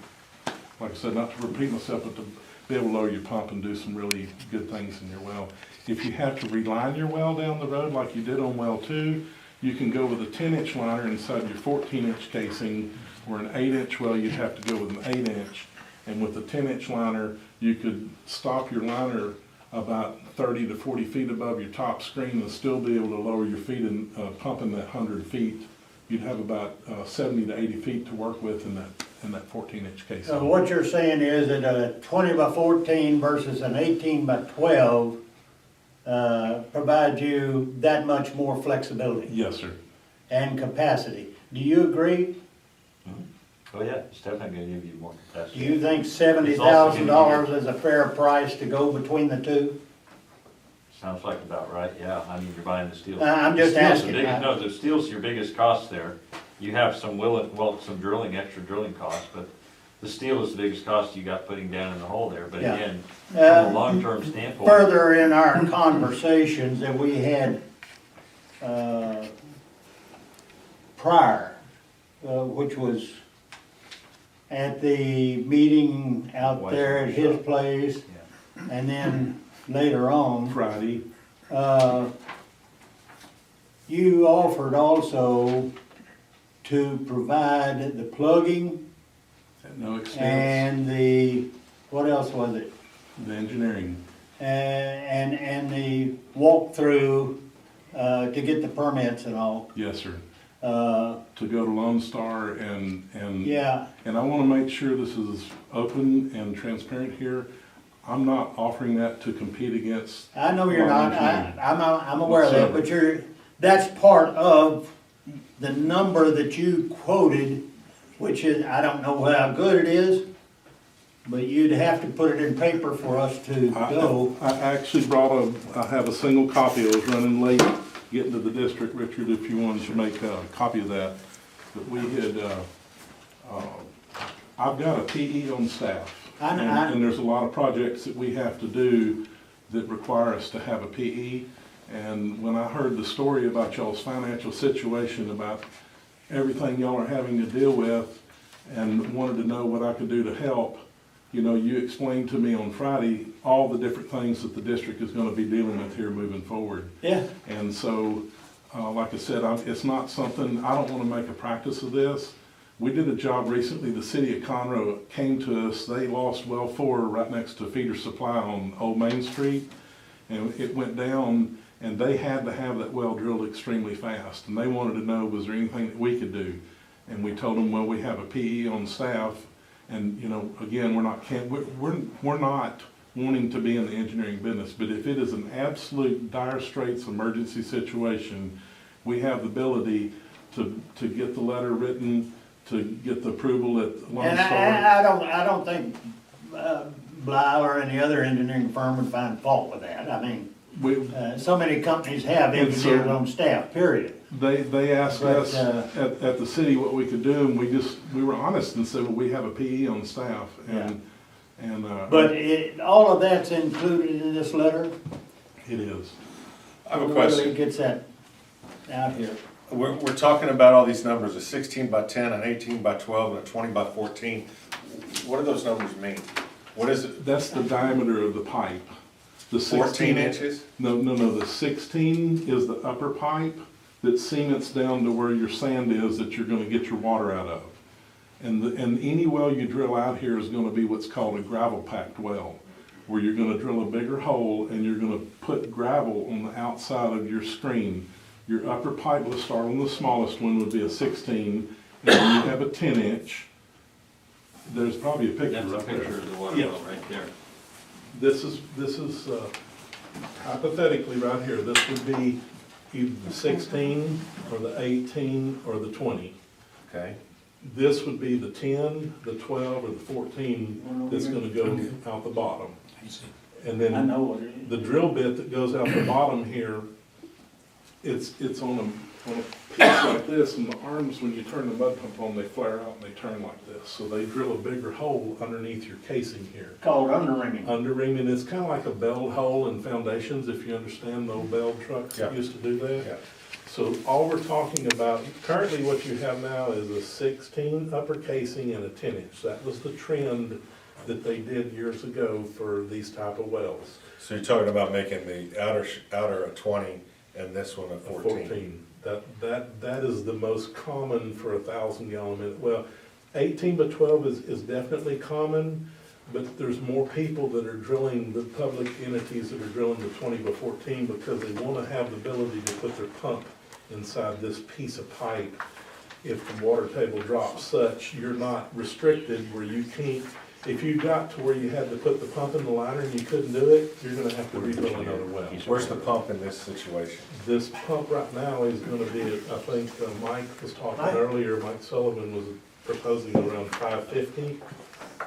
like I said, not to repeat myself, but to be able to lower your pump and do some really good things in your well. If you have to reline your well down the road like you did on well 2, you can go with a 10-inch liner inside your 14-inch casing, or an 8-inch well, you'd have to go with an 8-inch. And with the 10-inch liner, you could stop your liner about 30 to 40 feet above your top screen and still be able to lower your feet and pumping that 100 feet. You'd have about 70 to 80 feet to work with in that 14-inch casing. So what you're saying is that a 20 by 14 versus an 18 by 12 provides you that much more flexibility Yes, sir. and capacity. Do you agree? Oh, yeah, it's definitely gonna give you more Do capacity. you think $70,000 is a fair price to go between the two? Sounds like about right, yeah, I mean, you're buying the steel. I'm just The steel's the asking. big- No, the steel's your biggest cost there. You have some some drilling, extra drilling costs, but the steel is the biggest cost you got putting down in the hole there. But Yeah. again, from a long-term standpoint, Further in our conversations that we had prior, which was at the meeting out there at his place, and then later on, Friday. you offered also to provide the plugging At no expense. and the, what else was it? The engineering. And the walkthrough to get the permits and all. Yes, sir. Uh, To go to Lone Star and Yeah, and I want to make sure this is open and transparent here. I'm not offering that to compete against. I know you're not, Engineering. I'm aware of that, but that's part of the number that you quoted, which is, I don't know how good it is, but you'd have to put it in paper for us to go. I actually I have a single copy. I was running late getting to the district, Richard, if you wanted to make a copy of that. But we had, I've got a PE on staff. And there's a lot of projects that we have to do that require us to have a PE. And when I heard the story about y'all's financial situation, about everything y'all are having to deal with, and wanted to know what I could do to help, you know, you explained to me on Friday all the different things that the district is gonna be dealing with here moving forward. Yeah, And so, like I said, it's not something, I don't wanna make a practice of this. We did a job recently, the city of Conroe came to us, they lost well 4 right next to Feeder Supply on Old Main Street. And it went down, and they had to have that well drilled extremely fast. And they wanted to know, was there anything that we could do? And we told them, well, we have a PE on staff. And, you know, again, we're not wanting to be in the engineering business, but if it is an absolute dire straits emergency situation, we have the ability to get the letter written, to get the approval at Lone and Star. I don't think Bly or any other engineering firm would find fault with that. I mean, so many companies have engineers on staff, period. They asked But, us at the city what we could do, and we were honest and said, well, we have a PE on staff. But all of that's included in this letter? It is. I have a Where question. it gets that out here? We're talking about all these numbers, a 16 by 10, an 18 by 12, and a 20 by 14. What do those numbers mean? What is it? That's the diameter of the pipe. The 14 inches? No, the 16 is the upper pipe that cements down to where your sand is that you're gonna get your water out of. And any well you drill out here is gonna be what's called a gravel packed well, where you're gonna drill a bigger hole and you're gonna put gravel on the outside of your screen. Your upper pipe, let's start on the smallest one, would be a 16, and then you have a 10-inch. There's probably a picture that's a right there. picture of the water Yeah. well right there. This is hypothetically right here, this would be either the 16 or the 18 or the 20. Okay. This would be the 10, the 12, or the 14 that's gonna go out the bottom. And I then know what it is. the drill bit that goes out the bottom here It's on a piece like this, and the arms, when you turn the mud pump on, they flare out and they turn like this. So they drill a bigger hole underneath your casing here. Called underringing. Underreaming is kind of like a belled hole in foundations, if you understand the old belled trucks that Yeah. used to do that. Yeah. So all we're talking about, currently what you have now is a 16 upper casing and a 10-inch. That was the trend that they did years ago for these type of wells. So you're talking about making the outer a 20 and this one a A 14? That is the most common for a 1,000-gallon minute. Well, 18 by 12 is definitely common, but there's more people that are drilling, the public entities that are drilling the 20 by 14 because they want to have the ability to put their pump inside this piece of pipe. If the water table drops such, you're not restricted where you can't, if you got to where you had to put the pump in the liner and you couldn't do it, you're gonna have to rebuild another well. Where's the pump in this situation? This pump right now is gonna be, I think Mike was talking earlier, Mike Sullivan was proposing around 550.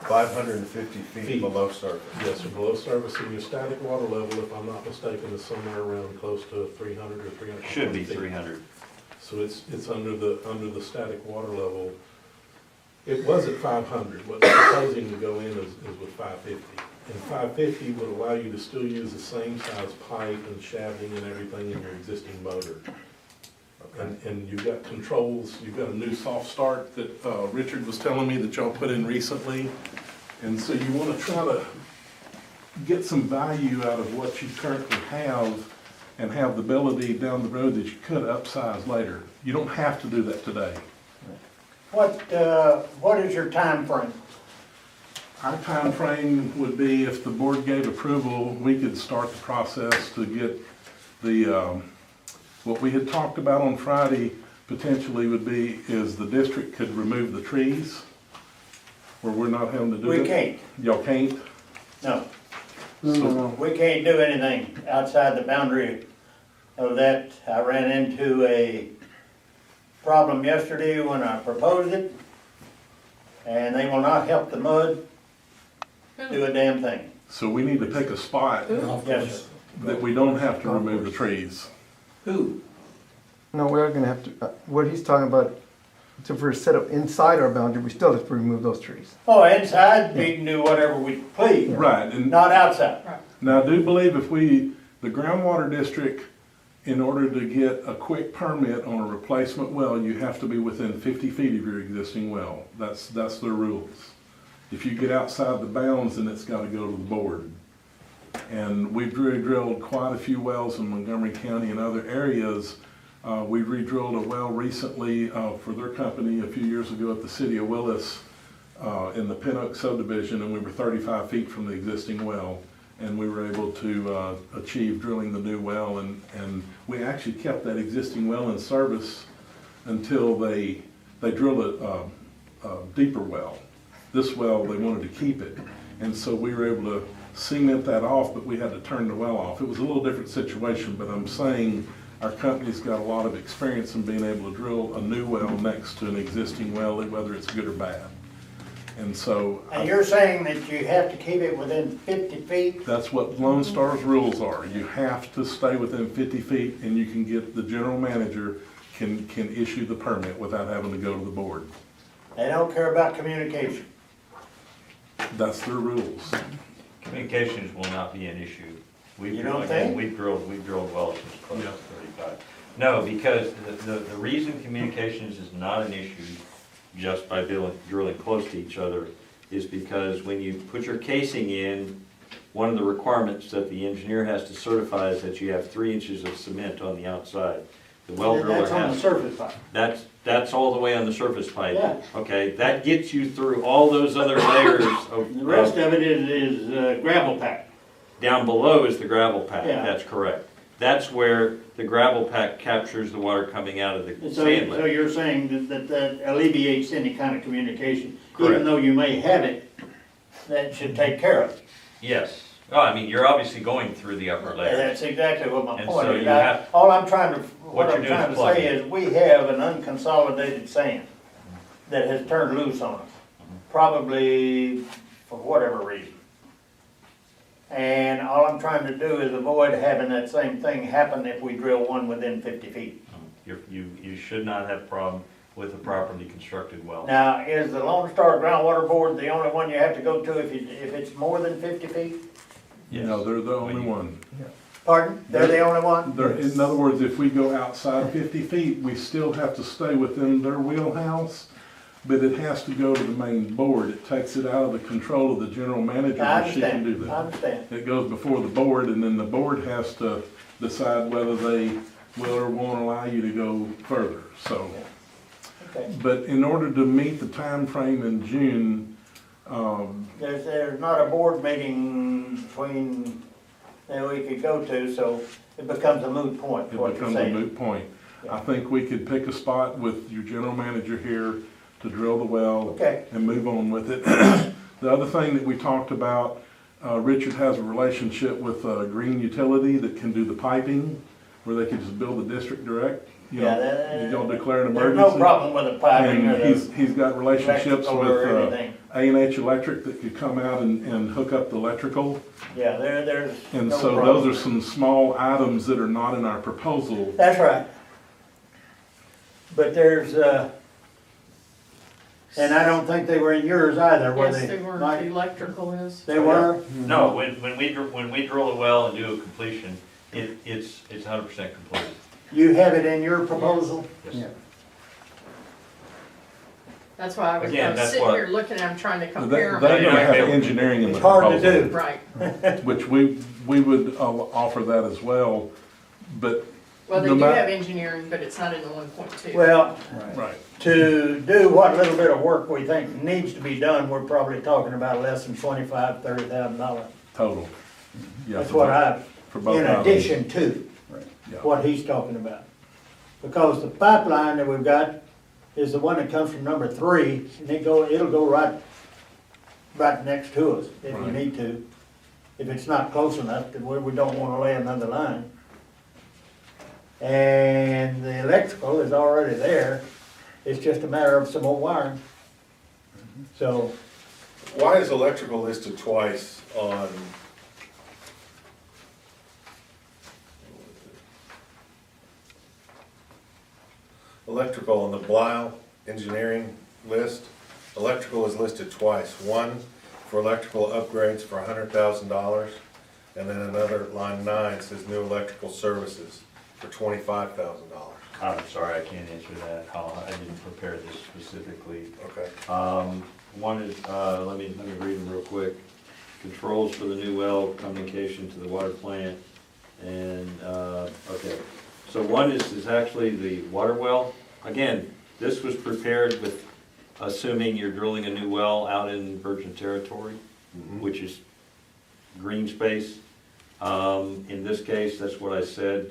550 feet below surface. Yes, or below surface, and your static water level, if I'm not mistaken, is somewhere around close to 300 or 300. Should be feet. 300. So it's under the static water level. It was at 500, what's proposing to go in is with 550. And 550 would allow you to still use the same size pipe and shafting and everything in your existing motor. And you've got controls, you've got a new soft start that Richard was telling me that y'all put in recently. And so you wanna try to get some value out of what you currently have and have the ability down the road that you could upsize later. You don't have to do that today. What is your time frame? Our time frame would be if the board gave approval, we could start the process to get the, what we had talked about on Friday potentially would be is the district could remove the trees where we're not having to do it. We can't, Y'all can't? no. So- We can't do anything outside the boundary of that. I ran into a problem yesterday when I proposed it, and they will not help the mud do a damn thing. So we need to pick a spot Yes, sir. that we don't have to remove the trees. Who? No, we are gonna have to, what he's talking about, so if we're set up inside our boundary, we still have to remove those trees. Oh, inside, we can do whatever we please, Right, and not outside. now I do believe if the groundwater district, in order to get a quick permit on a replacement well, you have to be within 50 feet of your existing well. That's their rules. If you get outside the bounds, then it's gotta go to the board. And we've drilled quite a few wells in Montgomery County and other areas. We re-drilled a well recently for their company a few years ago at the city of Willis in the Pin Oak subdivision, and we were 35 feet from the existing well. And we were able to achieve drilling the new well, and we actually kept that existing well in service until they drilled a deeper well. This well, they wanted to keep it, and so we were able to cement that off, but we had to turn the well off. It was a little different situation, but I'm saying our company's got a lot of experience in being able to drill a new well next to an existing well, whether it's good or bad. And so. And you're saying that you have to keep it within 50 feet? That's what Lone Star's rules are. You have to stay within 50 feet, and you can get, the general manager can issue the permit without having to go to the board. They don't care about communication. That's their rules. Communications will not be an issue. You don't think? We've drilled wells since close to 35. No, because the reason communications is not an issue just by drilling close to each other is because when you put your casing in, one of the requirements that the engineer has to certify is that you have 3 inches of cement on the outside. The well And driller that's on the has, surface pipe. that's all the way on the surface pipe. Yeah. Okay, that gets you through all those other layers of. The rest of it is gravel pack. Down below is the gravel pack, Yeah. that's correct. That's where the gravel pack captures the water coming out of the So sand lip. you're saying that alleviates any kind of communication? Correct. Even though you may have it, that should take care of it. Yes. Oh, I mean, you're obviously going through the upper layers. That's exactly what my And point so is. you have- All I'm trying to, What what you're I'm doing trying is to say plugging. is, we have an unconsolidated sand that has turned loose on us, probably for whatever reason. And all I'm trying to do is avoid having that same thing happen if we drill one within 50 feet. You should not have a problem with a properly constructed well. Now, is the Lone Star Groundwater Board the only one you have to go to if it's more than 50 feet? Yes. No, they're the only When you- one. Pardon? They're the only one? In other words, if we go outside 50 feet, we still have to stay within their wheelhouse, but it has to go to the main board. It takes it out of the control of the general manager, I and she can do understand, I that. understand. It goes before the board, and then the board has to decide whether they will or won't allow you to go further, so. Okay. But in order to meet the time frame in June, There's not a board meeting between, that we could go to, so it becomes a moot point, it what you're becomes a saying. moot point. I think we could pick a spot with your general manager here to drill the well Okay. and move on with it. The other thing that we talked about, Richard has a relationship with Green Utility that can do the piping, where they could just build the district direct. You know, you don't declare an There's emergency. no problem with the piping or And the he's got relationships electrical with or anything. A&H Electric that could come out and hook up the electrical. Yeah, there's And no so problem. those are some small items that are not in our proposal. That's right. But there's, and I don't think they were in yours either, were Yes, they? they were, Mike? the electrical is. They were? No, when we drill a well and do a completion, it's 100% completed. You have it in your proposal? Yes. That's why I was Again, that's sitting what- here looking at them, trying to They're compare them. gonna have engineering in the It's hard to proposal, do. Right, which we would offer that as well, but, well, they No do matter- have engineering, but it's not in the 1.2. Well, right. to do what little bit of work we think needs to be done, we're probably talking about less than $25,000-$30,000. Total. Yeah, That's for what both- for both in items. addition to Yeah. what he's talking about. Because the pipeline that we've got is the one that comes from number 3, and it'll go right next to us if we Right. need to. If it's not close enough, then we don't wanna lay another line. And the electrical is already there, it's just a matter of some more wiring. So, Why is electrical listed twice on? Electrical on the Blau engineering list, electrical is listed twice. One for electrical upgrades for $100,000, and then another, line 9, says new electrical services for $25,000. I'm sorry, I can't answer that. I didn't prepare this specifically. Okay. One is, let me read them real quick. Controls for the new well, communication to the water plant, and, okay. So one is actually the water well. Again, this was prepared with, assuming you're drilling a new well out in virgin territory, which is green space. In this case, that's what I said.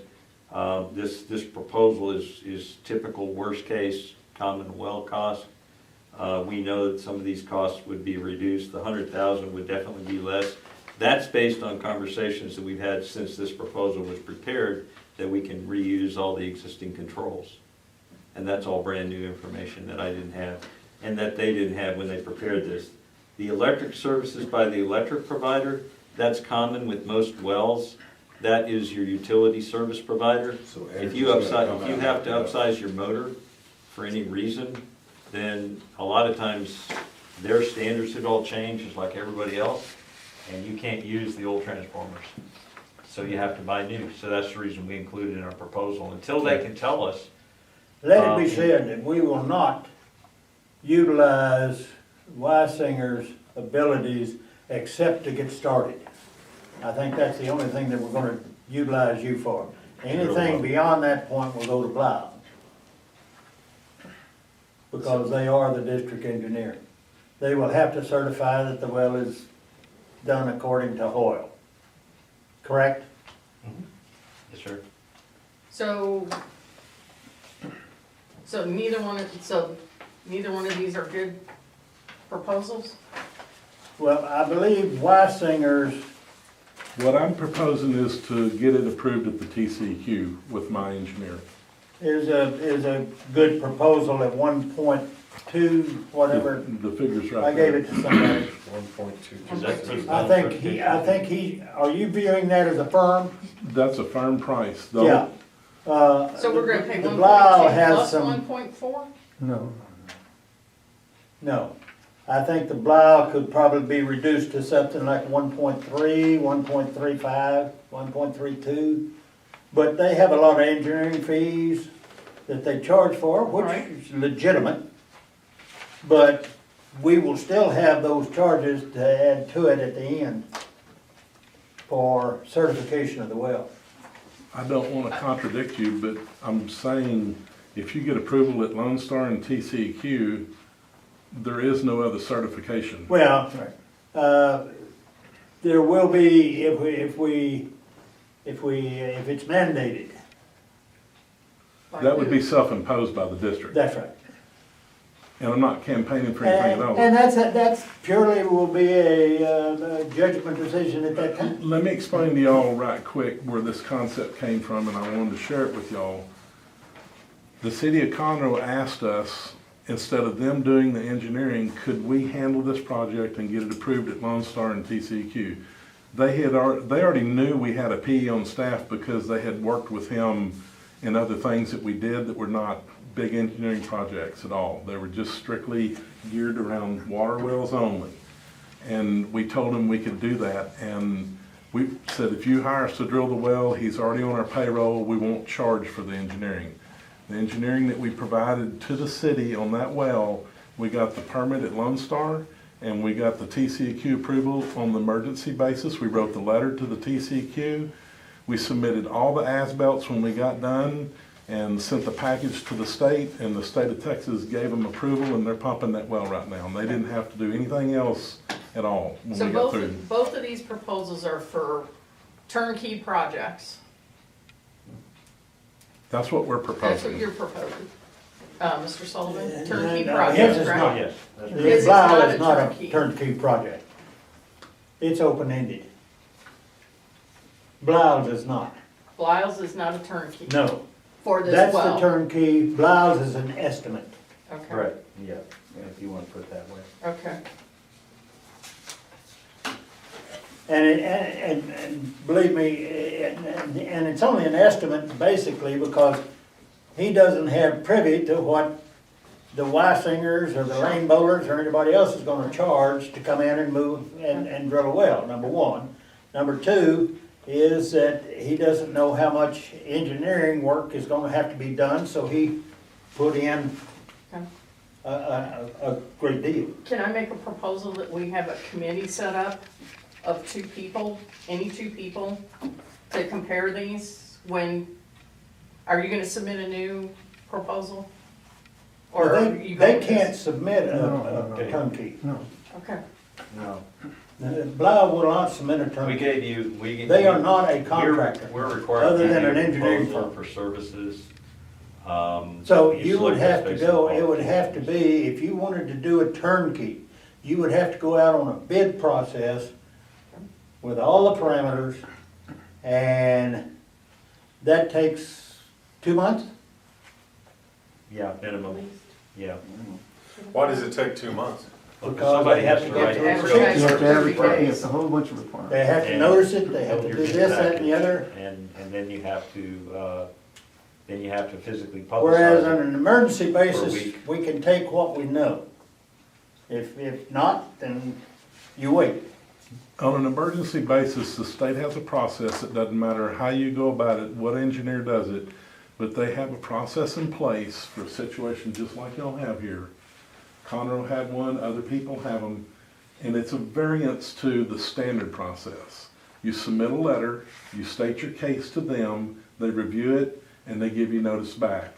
This proposal is typical worst case common well cost. We know that some of these costs would be reduced. The 100,000 would definitely be less. That's based on conversations that we've had since this proposal was prepared, that we can reuse all the existing controls. And that's all brand new information that I didn't have, and that they didn't have when they prepared this. The electric services by the electric provider, that's common with most wells. That is your utility service provider. So If you energy's gonna come have to out. upsize your motor for any reason, then a lot of times their standards had all changed, just like everybody else, and you can't use the old transformers. So you have to buy new. So that's the reason we included in our proposal, until they can tell us. let it be said that we will not utilize Weisinger's abilities except to get started. I think that's the only thing that we're gonna utilize you for. Anything beyond that point will go to Blau. Because they are the district engineer. They will have to certify that the well is done according to Hoyle. Correct? Yes, sir. So neither one of these are good proposals? Well, I believe Weisinger's, What I'm proposing is to get it approved at the TCQ with my engineer. is a good proposal. At one point, 2, whatever, The figure's right I gave there. it to somebody. 1.2. I think he, are you viewing that as a firm? That's a firm price. though. Yeah. So we're gonna pay The 1.2 Blau has plus some- 1.4? No. No. I think the Blau could probably be reduced to something like 1.3, 1.35, 1.32. But they have a lot of engineering fees that they charge for, which Right. is legitimate. But we will still have those charges to add to it at the end for certification of the well. I don't want to contradict you, but I'm saying if you get approval at Lone Star and TCEQ, there is no other certification. Well, there will be if it's mandated. That would be self-imposed by the district. That's right. And I'm not campaigning for anything at all. And that's purely will be a judgment decision at that time. Let me explain to y'all right quick where this concept came from, and I wanted to share it with y'all. The city of Conroe asked us, instead of them doing the engineering, could we handle this project and get it approved at Lone Star and TCEQ? They already knew we had a PE on staff because they had worked with him in other things that we did that were not big engineering projects at all. They were just strictly geared around water wells only. And we told him we could do that, and we said, if you hire us to drill the well, he's already on our payroll, we won't charge for the engineering. The engineering that we provided to the city on that well, we got the permit at Lone Star, and we got the TCEQ approval on the emergency basis. We wrote the letter to the TCEQ. We submitted all the as-belts when we got done and sent the package to the state, and the state of Texas gave them approval, and they're pumping that well right now. And they didn't have to do anything else at all when So we got through. both of these proposals are for turnkey projects. That's what we're That's what proposing. you're proposing. Mr. Sullivan, turnkey No, projects, his is right? not. Yes. The His is Blau not is a not a turnkey. turnkey project. It's open-ended. Blau's is not. Lyle's is not a turnkey No. for this That's the well. turnkey. Blau's is an estimate. Okay, Yeah, if you want to put it that way. okay. And believe me, and it's only an estimate basically because he doesn't have privy to what the Weissingers or the Lane Bowlers or anybody else is gonna charge to come in and move and drill a well, number one. Number two is that he doesn't know how much engineering work is gonna have to be done, so he put in Okay. a great deal. Can I make a proposal that we have a committee set up of 2 people, any 2 people, to compare these when, are you gonna submit a new proposal? Or are you They going to- can't submit No. a turnkey. No. Okay, No, Blau will not submit a We turnkey. gave you, They are not a contractor. We're required other to give than you an a engineering proposal firm. for services. So you would select have to based go, on it would have to be, if you wanted to do a turnkey, you would have to go out on a bid process with all the parameters, and that takes 2 months? yeah, minimum, yeah. Why does it take 2 months? Because Somebody they has have to to write get the to advertise. You have to advertise, 30 days. it's a whole bunch of requirements. They have to And notice it, they have to your do bid this, that, and the package, other. And then you have to physically Whereas on publicize it. an emergency For a basis, week. we can take what we know. If not, then you wait. On an emergency basis, the state has a process. It doesn't matter how you go about it, what engineer does it, but they have a process in place for a situation just like y'all have here. Conroe had one, other people have them, and it's a variance to the standard process. You submit a letter, you state your case to them, they review it, and they give you notice back.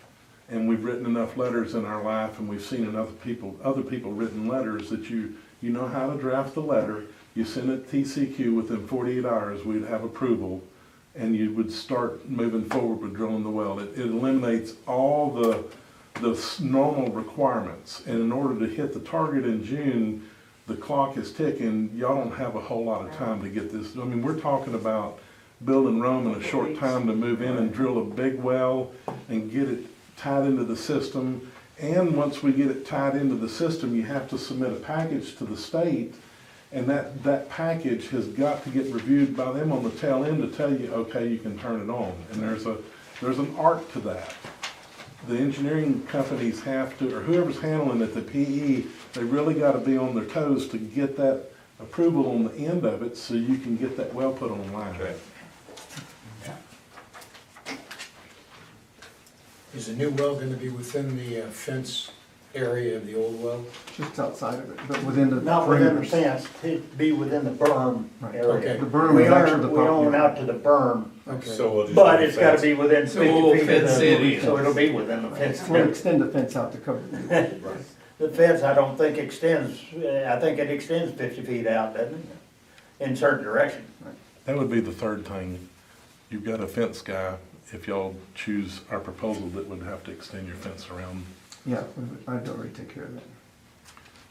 And we've written enough letters in our life, and we've seen other people written letters that you know how to draft the letter. You send it to TCQ within 48 hours, we'd have approval, and you would start moving forward with drilling the well. It eliminates all the normal requirements, and in order to hit the target in June, the clock is ticking. Y'all don't have a whole lot of time to get this. I mean, we're talking about building Rome in a short time to move in and drill a big well and get it tied into the system And once we get it tied into the system, you have to submit a package to the state, and that package has got to get reviewed by them on the tail end to tell you, okay, you can turn it on. And there's an art to that. The engineering companies have to, or whoever's handling it, the PE, they really gotta be on their toes to get that approval on the end of it, so you can get that well put online. Okay. Is the new well gonna be within the fence area of the old well? Just outside of it, but within the Not within the perimeters. fence, it'd be within the berm Right. area. Okay. The berm We is actually the we own property. out to the berm, Okay. So we'll just. but do it's gotta fence. be within So we'll 50 feet of fence it the, in. so it'll be within the fence. We'll extend the fence out to cover it. The fence, I don't think extends, I think it extends 50 feet out, doesn't it? In certain direction. That would be the third thing. You've got a fence guy, if y'all choose our proposal, that would have to extend your fence around. Yeah, I'd already take care of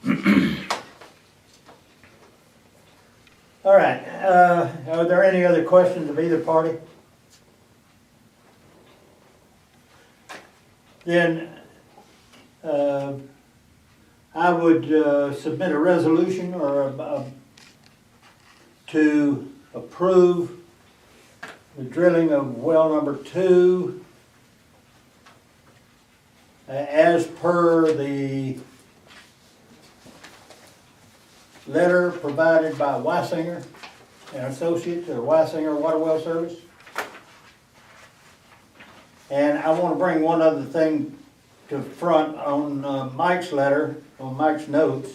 that. All right, are there any other questions of either party? Then, I would submit a resolution or to approve the drilling of well number 2 as per the letter provided by Wysinger and Associates, or Wysinger Water Well Service. And I want to bring one other thing to front on Mike's letter, on Mike's notes.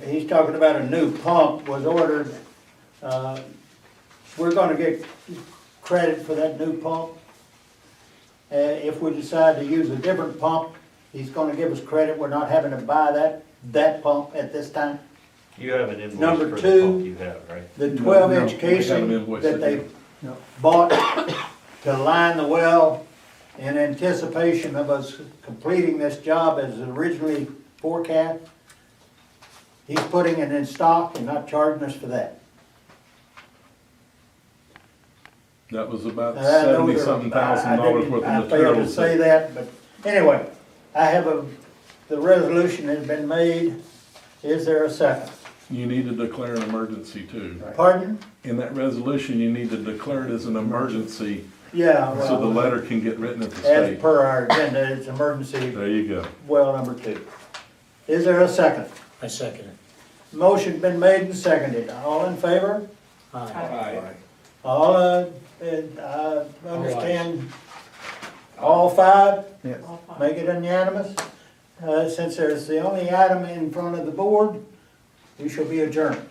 He's talking about a new pump was ordered. We're gonna get credit for that new pump. If we decide to use a different pump, he's gonna give us credit. We're not having to buy that pump at this time. You have an invoice Number for the two. pump you have, right? The No, 12-inch we have an casing invoice that that they you- No. bought to line the well in anticipation of us completing this job as originally forecast, he's putting it in stock and not charging us for that. That was about I know $70-something there- I thousand dollars didn't- worth of I failed materials. to say that, but anyway, the resolution has been made. Is there a second? You need to declare an emergency too. Pardon? In that resolution, you need to declare it as an emergency, Yeah, so the well, letter can get written at the as state. per our agenda, it's emergency There you go. well number 2. Is there a second? I second it. Motion been made and seconded. All in favor? Aye. All, understand, all 5? Yes. All five. Make it unanimous. Since there's the only item in front of the board, we shall be adjourned.